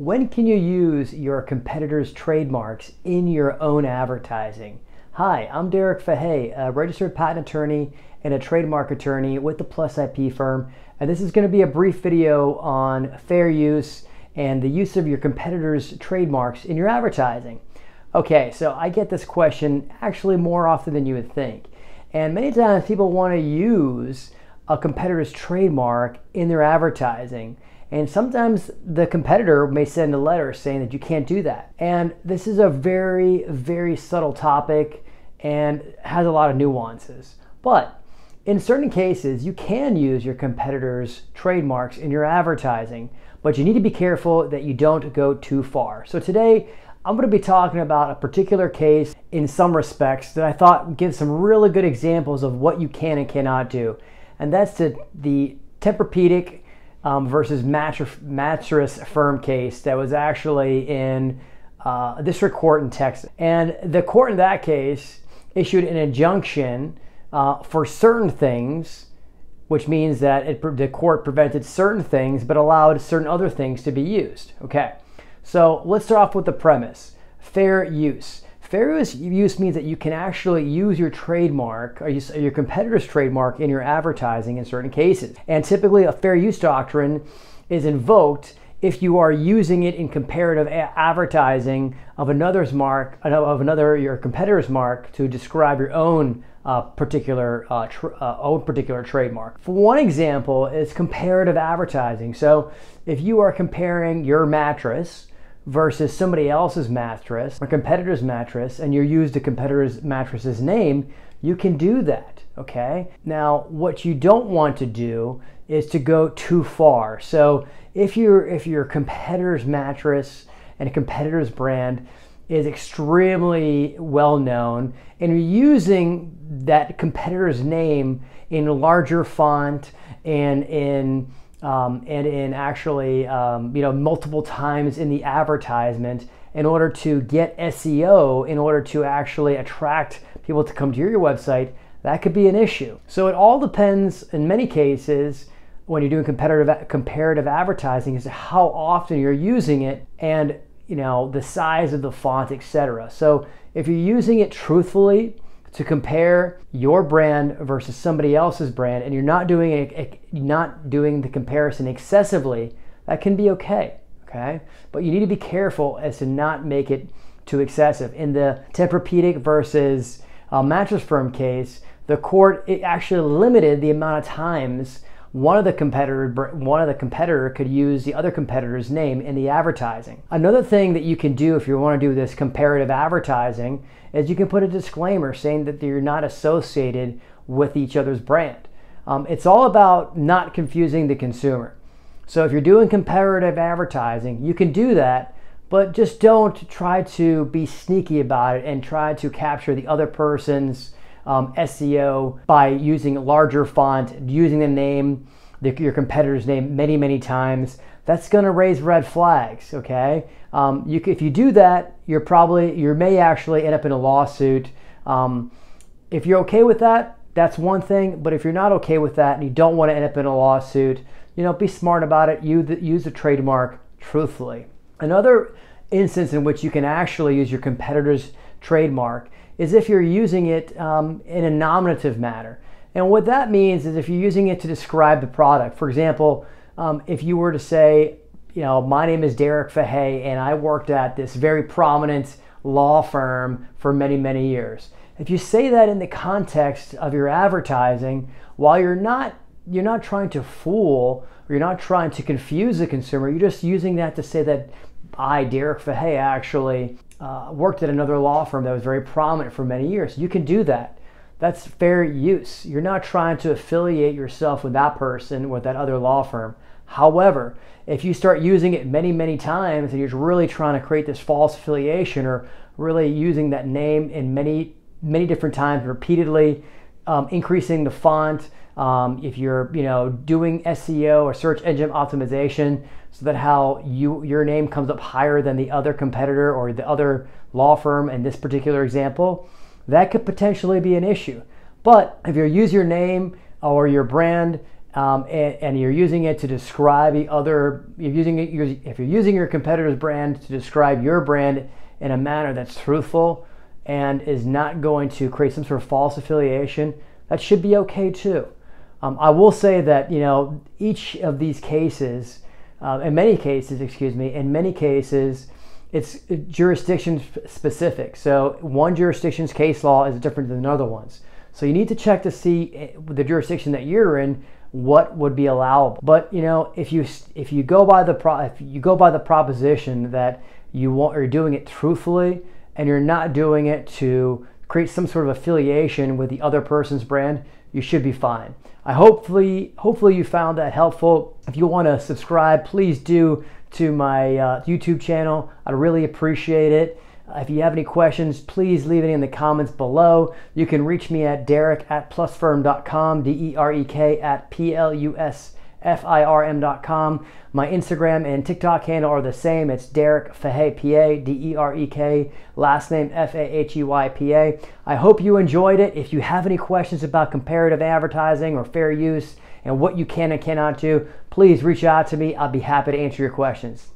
When can you use your competitors' trademarks in your own advertising? Hi, I'm Derek Fahey, a registered patent attorney and a trademark attorney with the Plus IP firm. And this is going to be a brief video on fair use and the use of your competitors' trademarks in your advertising. Okay, so I get this question actually more often than you would think. And many times people want to use a competitor's trademark in their advertising. And sometimes the competitor may send a letter saying that you can't do that. And this is a very, very subtle topic and has a lot of nuances. But in certain cases, you can use your competitors' trademarks in your advertising, but you need to be careful that you don't go too far. So today, I'm going to be talking about a particular case in some respects that I thought gives some really good examples of what you can and cannot do. And that's the Tempur-Pedic versus mattress firm case that was actually in a district court in Texas. And the court in that case issued an injunction for certain things, which means that the court prevented certain things but allowed certain other things to be used. Okay, so let's start off with the premise. Fair use. Fair use means that you can actually use your trademark or your competitor's trademark in your advertising in certain cases. And typically a fair use doctrine is invoked if you are using it in comparative advertising of your competitor's mark to describe your own particular trademark. For one example is comparative advertising. So if you are comparing your mattress versus somebody else's mattress, or competitor's mattress, and you use the competitor's mattress's name, you can do that, okay? Now, what you don't want to do is to go too far. So if your competitor's mattress and a competitor's brand is extremely well known, and you're using that competitor's name in larger font and in actually multiple times in the advertisement in order to get SEO, in order to actually attract people to come to your website, that could be an issue. So it all depends in many cases when you're doing comparative advertising as to how often you're using it and the size of the font, etc. So if you're using it truthfully to compare your brand versus somebody else's brand, and you're not doing the comparison excessively, that can be okay. But you need to be careful as to not make it too excessive. In the Tempur-Pedic versus mattress firm case, the court actually limited the amount of times one of the competitor could use the other competitor's name in the advertising. Another thing that you can do if you want to do this comparative advertising is you can put a disclaimer saying that you're not associated with each other's brand. It's all about not confusing the consumer. So if you're doing comparative advertising, you can do that, but just don't try to be sneaky about it and try to capture the other person's SEO by using larger font, using the name, your competitor's name many times. That's going to raise red flags, okay? If you do that, you may actually end up in a lawsuit. If you're okay with that, that's one thing, but if you're not okay with that and you don't want to end up in a lawsuit, be smart about it. Use the trademark truthfully. Another instance in which you can actually use your competitor's trademark is if you're using it in a nominative manner. And what that means is if you're using it to describe the product. For example, if you were to say, my name is Derek Fahey and I worked at this very prominent law firm for many years. If you say that in the context of your advertising, while you're not trying to fool or you're not trying to confuse the consumer, you're just using that to say that I, Derek Fahey, actually worked at another law firm that was very prominent for many years. You can do that. That's fair use. You're not trying to affiliate yourself with that person, with that other law firm. However, if you start using it many times and you're really trying to create this false affiliation or really using that name in many different times repeatedly, increasing the font, if you're doing SEO or search engine optimization so that your name comes up higher than the other competitor or the other law firm in this particular example, that could potentially be an issue. But if you use your name or your brand and you're using it to describe the other, if you're using your competitor's brand to describe your brand in a manner that's truthful and is not going to create some sort of false affiliation, that should be okay too. I will say that, each of these cases, in many cases, it's jurisdiction specific. So one jurisdiction's case law is different than another one's. So you need to check to see the jurisdiction that you're in, what would be allowable. But if you go by the proposition that you're doing it truthfully and you're not doing it to create some sort of affiliation with the other person's brand, you should be fine. Hopefully you found that helpful. If you want to subscribe, please do to my YouTube channel. I'd really appreciate it. If you have any questions, please leave it in the comments below. You can reach me at derek@plusfirm.com, DEREK@PLUSFIRM.com. My Instagram and TikTok handle are the same. It's Derek Fahey, PA, DEREK, last name FAHEYPA. I hope you enjoyed it. If you have any questions about comparative advertising or fair use and what you can and cannot do, please reach out to me. I'll be happy to answer your questions.